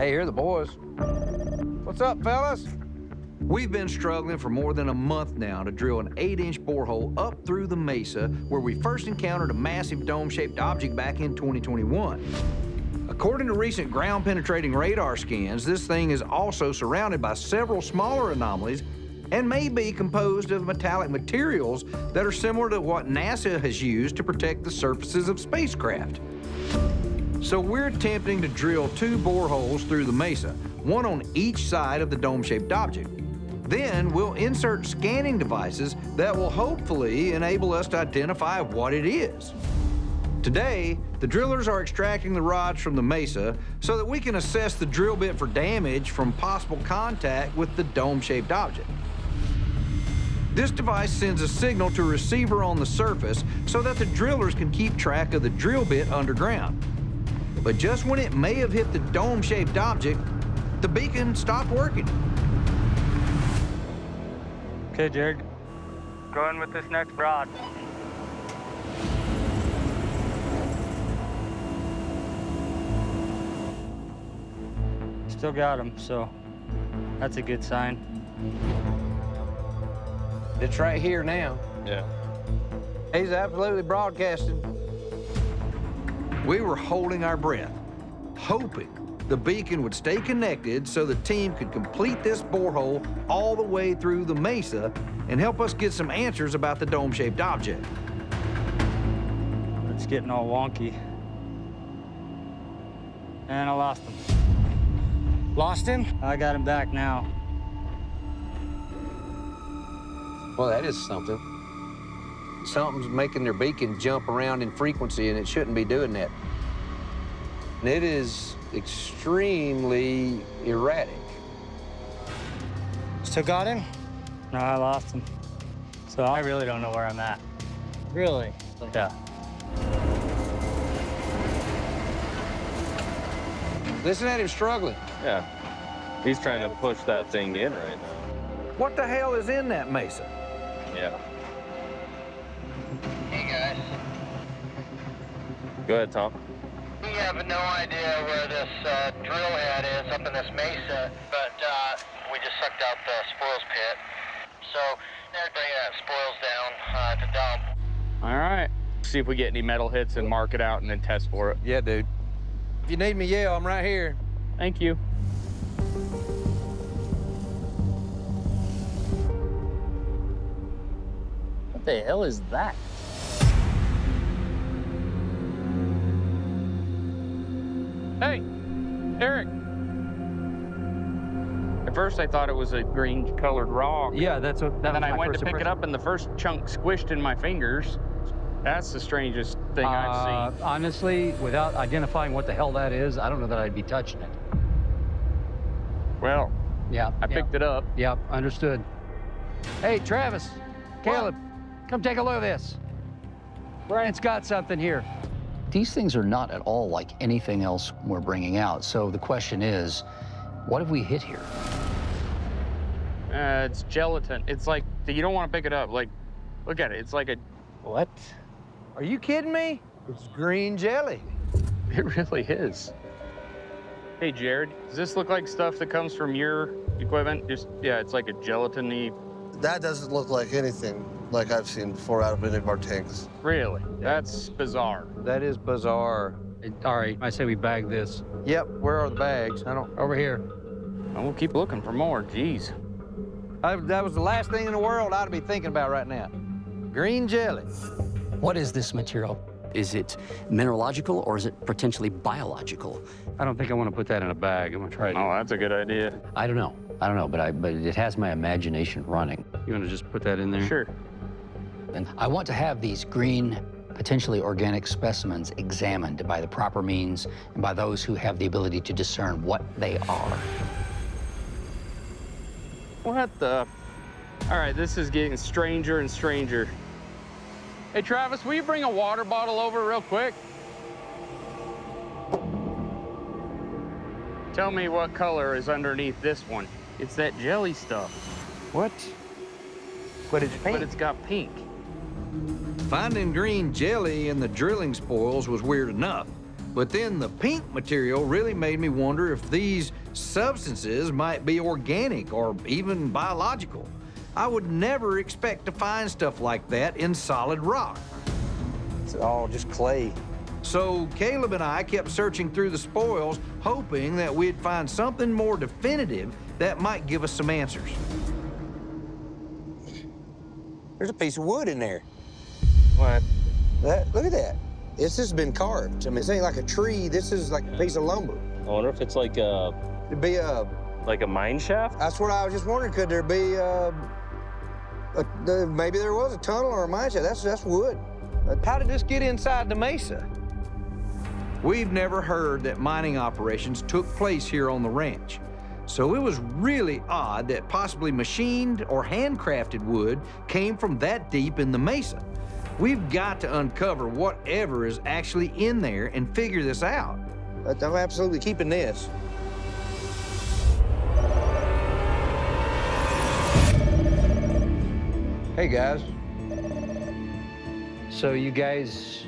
Hey, here are the boys. What's up, fellas? We've been struggling for more than a month now to drill an 8-inch borehole up through the mesa where we first encountered a massive dome-shaped object back in 2021. According to recent ground-penetrating radar scans, this thing is also surrounded by several smaller anomalies and may be composed of metallic materials that are similar to what NASA has used to protect the surfaces of spacecraft. So we're attempting to drill 2 boreholes through the mesa, one on each side of the dome-shaped object. Then we'll insert scanning devices that will hopefully enable us to identify what it is. Today, the drillers are extracting the rods from the mesa so that we can assess the drill bit for damage from possible contact with the dome-shaped object. This device sends a signal to a receiver on the surface so that the drillers can keep track of the drill bit underground. But just when it may have hit the dome-shaped object, the beacon stopped working. Okay, Jared. Go in with this next rod. Still got him, so that's a good sign. It's right here now. Yeah. He's absolutely broadcasting. We were holding our breath, hoping the beacon would stay connected so the team could complete this borehole all the way through the mesa and help us get some answers about the dome-shaped object. It's getting all wonky. And I lost him. Lost him? I got him back now. Well, that is something. Something's making their beacon jump around in frequency, and it shouldn't be doing that. And it is extremely erratic. Still got him? No, I lost him. So I really don't know where I'm at. Really? Yeah. Listen at him struggling. Yeah. He's trying to push that thing in right now. What the hell is in that mesa? Yeah. Hey guys, Go ahead, Tom. we have no idea where this drill head is up in this mesa, but we just sucked out the spoils pit. So they're bringing that spoils down to dump. All right. See if we get any metal hits and mark it out and then test for it. Yeah, dude. If you need me, yell. I'm right here. Thank you. What the hell is that? Hey, Eric. At first, I thought it was a green-colored rock. Yeah, that's what. And then I went to pick it up, and the first chunk squished in my fingers. That's the strangest thing I've seen. Honestly, without identifying what the hell that is, I don't know that I'd be touching it. Well, Yeah. I picked it up. Yep, understood. Hey, Travis, Caleb, come take a look at this. Brian's got something here. These things are not at all like anything else we're bringing out. So the question is, what have we hit here? It's gelatin. It's like, you don't want to pick it up. Like, look at it. It's like a, What? Are you kidding me? It's green jelly. it really is. Hey, Jared, does this look like stuff that comes from your equipment? Just, yeah, it's like a gelatiny. That doesn't look like anything like I've seen before out of any of our tanks. Really? That's bizarre. That is bizarre. All right, I say we bag this. Yep, where are the bags? I don't... Over here. And we'll keep looking for more. Jeez. That was the last thing in the world I'd be thinking about right now. Green jelly. What is this material? Is it mineralogical or is it potentially biological? I don't think I want to put that in a bag. I'm gonna try it. Oh, that's a good idea. I don't know, but it has my imagination running. You want to just put that in there? Sure. And I want to have these green, potentially organic specimens examined by the proper means and by those who have the ability to discern what they are. What the? All right, this is getting stranger and stranger. Hey, Travis, will you bring a water bottle over real quick? Tell me what color is underneath this one. It's that jelly stuff. What? But it's pink. But it's got pink. Finding green jelly in the drilling spoils was weird enough, But then the pink material really made me wonder if these substances might be organic or even biological. I would never expect to find stuff like that in solid rock. It's all just clay. So Caleb and I kept searching through the spoils, hoping that we'd find something more definitive that might give us some answers. There's a piece of wood in there. What? Look at that. This has been carved. I mean, this ain't like a tree. This is like a piece of lumber. I wonder if it's like a It'd be a. mine shaft? That's what I was just wondering. Could there be maybe there was a tunnel or a mine shaft? That's wood. How did this get inside the mesa? We've never heard that mining operations took place here on the ranch. So it was really odd that possibly machined or handcrafted wood came from that deep in the mesa. We've got to uncover whatever is actually in there and figure this out. But I'm absolutely keeping this. Hey, guys. So you guys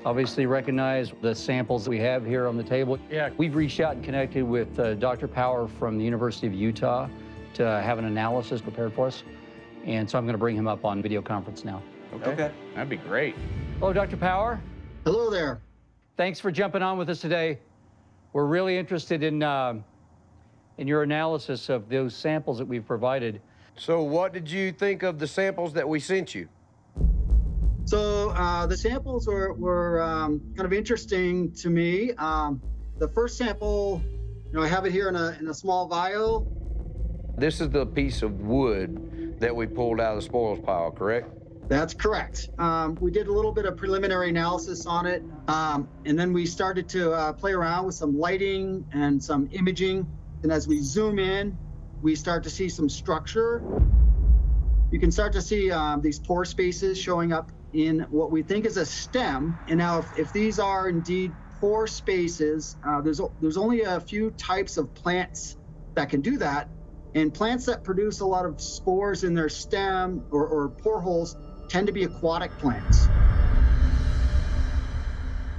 obviously recognize the samples we have here on the table. Yeah. We've reached out and connected with Dr. Power from the University of Utah to have an analysis prepared for us. And so I'm going to bring him up on video conference now. Okay. That'd be great. Hello, Dr. Power. Hello there. Thanks for jumping on with us today. We're really interested in your analysis of those samples that we've provided. So what did you think of the samples that we sent you? So the samples were kind of interesting to me. The first sample, I have it here in a small vial. This is the piece of wood that we pulled out of the spoils pile, correct? That's correct. We did a little bit of preliminary analysis on it, and then we started to play around with some lighting and some imaging. And as we zoom in, we start to see some structure. You can start to see these pore spaces showing up in what we think is a stem. And now if these are indeed pore spaces, there's only a few types of plants that can do that. And plants that produce a lot of spores in their stem or pore holes tend to be aquatic plants.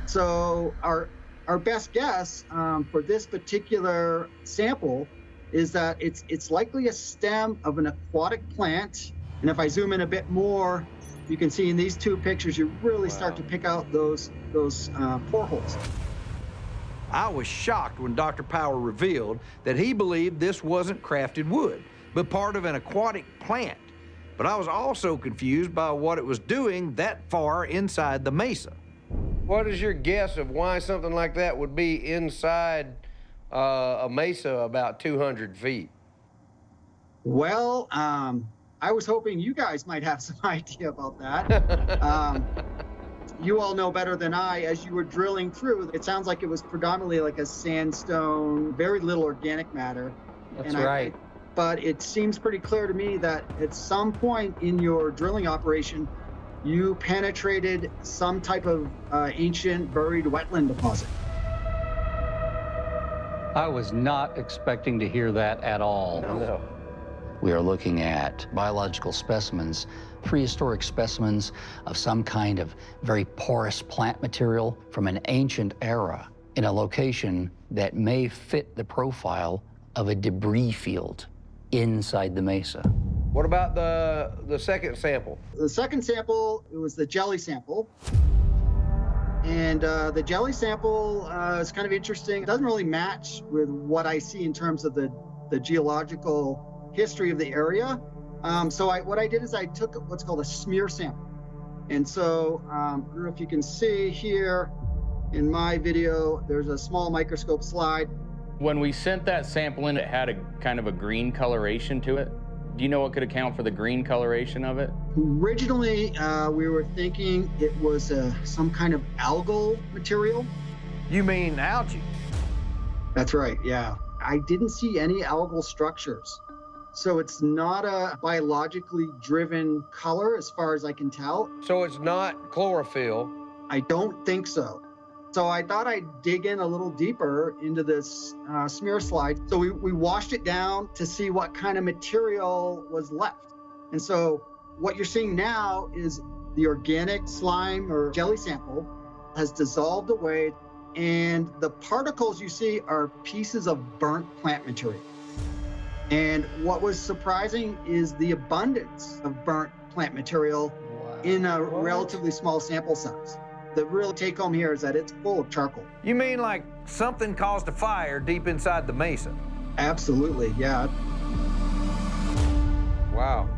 So our best guess for this particular sample is that it's likely a stem of an aquatic plant. And if I zoom in a bit more, you can see in these two pictures, you really start to pick out those pore holes. I was shocked when Dr. Power revealed that he believed this wasn't crafted wood, but part of an aquatic plant. But I was also confused by what it was doing that far inside the mesa. What is your guess of why something like that would be inside a mesa about 200 feet? Well, I was hoping you guys might have some idea about that. You all know better than I. As you were drilling through, it sounds like it was predominantly like a sandstone, very little organic matter. That's right. But it seems pretty clear to me that at some point in your drilling operation, you penetrated some type of ancient buried wetland deposit. I was not expecting to hear that at all. No. We are looking at biological specimens, prehistoric specimens of some kind of very porous plant material from an ancient era in a location that may fit the profile of a debris field inside the mesa. What about the second sample? The second sample, it was the jelly sample. And the jelly sample is kind of interesting. It doesn't really match with what I see in terms of the geological history of the area. So what I did is I took what's called a smear sample. And so I don't know if you can see here in my video, there's a small microscope slide. When we sent that sample in, it had a kind of a green coloration to it. Do you know what could account for the green coloration of it? Originally, we were thinking it was some kind of algal material. You mean algae? That's right, yeah. I didn't see any algal structures. So it's not a biologically driven color as far as I can tell. So it's not chlorophyll. I don't think so. So I thought I'd dig in a little deeper into this smear slide. So we washed it down to see what kind of material was left. And so what you're seeing now is the organic slime or jelly sample has dissolved away. and the particles you see are pieces of burnt plant material. And what was surprising is the abundance of burnt plant material in a relatively small sample size. The real take home here is that it's full of charcoal. You mean like something caused a fire deep inside the mesa? Absolutely, yeah. Wow.